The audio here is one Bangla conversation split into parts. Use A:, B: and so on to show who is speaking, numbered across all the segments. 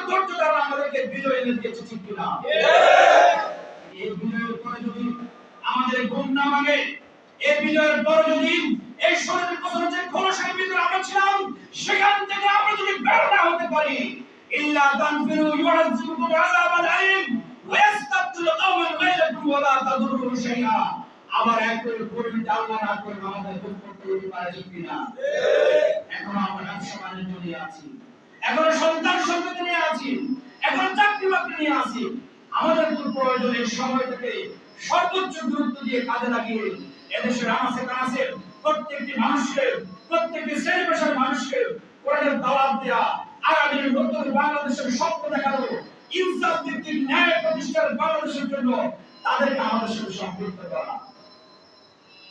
A: ধৈর্য দ্বারা আমাদেরকে বিজয় এনে দিয়েছে, ঠিক কিনা? এই বিজয়ের পরে যদি আমাদের গুণ না মানে, এই বিজয়ের পরে যদি এই 16 বছর যে খোলসের ভিতরে আমরা ছিলাম সেখান থেকে আমরা যদি বের না হতে পারি, ইল্লা তানফিরু ইউআযিবুকুম আযাবান আলীম ওয়া ইয়াস্তাবদিল কওমান গায়রাকুম ওয়া লা তাদুররুহু শাইআ। আবার একবার পরিণতি আল্লাহ না করে আমাদের দুঃখ করতে পারে, ঠিক কিনা? এখন আমরা ব্যবসা বাণিজ্য নিয়ে আছি, এখন সন্তান সন্ততি নিয়ে আছি, এখন চাকরি বাকরি নিয়ে আছি। আমাদের প্রয়োজনের সময় থেকে সর্বোচ্চ গুরুত্ব দিয়ে কাজে লাগিয়ে এদেশের আনাচে কানাচে প্রত্যেকটি মানুষকে, প্রত্যেকটি শ্রেণী পেশার মানুষকে কোরআনের দাওয়াত দেয়া, আগামী নতুন বাংলাদেশের স্বপ্ন দেখানো, ইনসাফ ভিত্তিক ন্যায় প্রতিষ্ঠার বাংলাদেশের জন্য তাদেরকে আমাদের সাথে সম্পৃক্ত করা।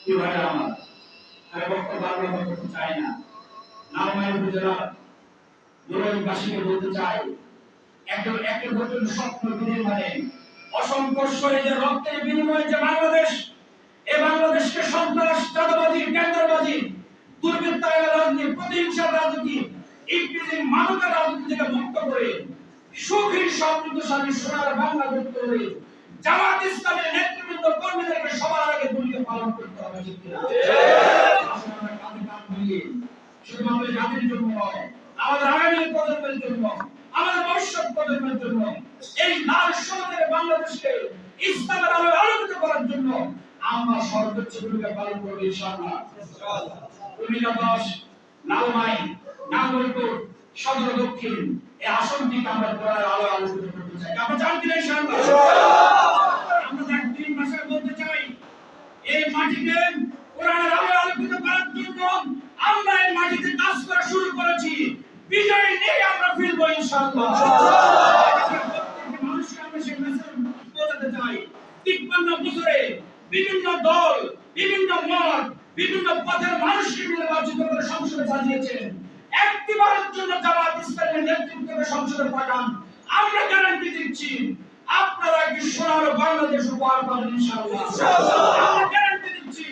A: কি ভাই আমার, আমি বক্তব্য বাড়াতে করতে চাই না। নারায়ণগঞ্জ উপজেলার দুর্গবাসীকে বলতে চাই, একটা নতুন স্বপ্ন বিনিময়ে অসংখ্য শহীদের রক্তের বিনিময়ে যে বাংলাদেশ, এই বাংলাদেশকে সন্ত্রাস, চাঁদাবাজি, টেন্ডারবাজি, দুর্বৃত্তায়ন রাজনীতি, প্রতিহিংসার রাজনীতি, ইপিজিং মাদকের রাজনীতি থেকে মুক্ত করে সুখী সমৃদ্ধশালী সোনার বাংলা গড়তে করে জামাত ইসলামের নেতৃবৃন্দ কর্মীদেরকে সবার আগে ভূমিকা পালন করতে হবে, ঠিক কিনা? আমরা কাঁধে কাঁধ মিলিয়ে শুধুমাত্র জাতির জন্য নয়, আমাদের আগামী প্রজন্মের জন্য, আমাদের ভবিষ্যৎ প্রজন্মের জন্য এই লাল সমাজের বাংলাদেশকে ইসলামের আলোয় আলোকিত করার জন্য আমরা সর্বোচ্চ ভূমিকা পালন করব ইনশাআল্লাহ। কুমিল্লা 10, লালমাই, নাগরিকপুর, সদর দক্ষিণ এই আসনটিকে আমরা কোরআনের আলোয় আলোকিত করতে চাই। আমরা চান কিনা ইনশাআল্লাহ? আমরা 3 মাসের মধ্যে চাই এই মাটিকে কোরআনের আলোয় আলোকিত করার জন্য আমরা এই মাটিতে কাজ করা শুরু করেছি। বিজয় নিয়ে আমরা ফিরব ইনশাআল্লাহ। মানুষকে আমরা সেই মেসেজ পৌঁছাতে চাই। 53 বছরে বিভিন্ন দল, বিভিন্ন মত, বিভিন্ন পথের মানুষকে নির্বাচিত করে সংসদে সাজিয়েছেন। একটিবারের জন্য জামাত ইসলামের নেতৃত্বে সংসদে পাঠান, আমরা গ্যারান্টি দিচ্ছি আপনারা কি সোনার বাংলাদেশ উপহার পাবেন ইনশাআল্লাহ। আমরা গ্যারান্টি দিচ্ছি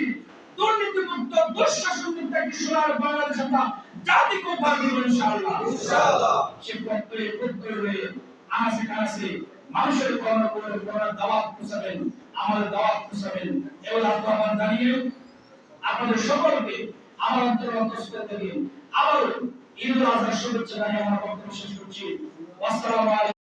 A: দুর্নীতিমুক্ত, দুঃশাসনমুক্ত একটি সোনার বাংলাদেশ আমরা জাতিকে উপহার দেব ইনশাআল্লাহ। সে প্রত্যয় আনাচে কানাচে মানুষের করার দাওয়াত পৌঁছাবেন, আমাদের দাওয়াত পৌঁছাবেন। এবার আহ্বান জানিয়ে আপনাদের সকলকে আমার অন্তর্গত থেকে আবারও ঈদুল আজহার শুভেচ্ছা জানিয়ে আমার বক্তব্য শেষ করছি। আসসালামু আলাইকুম।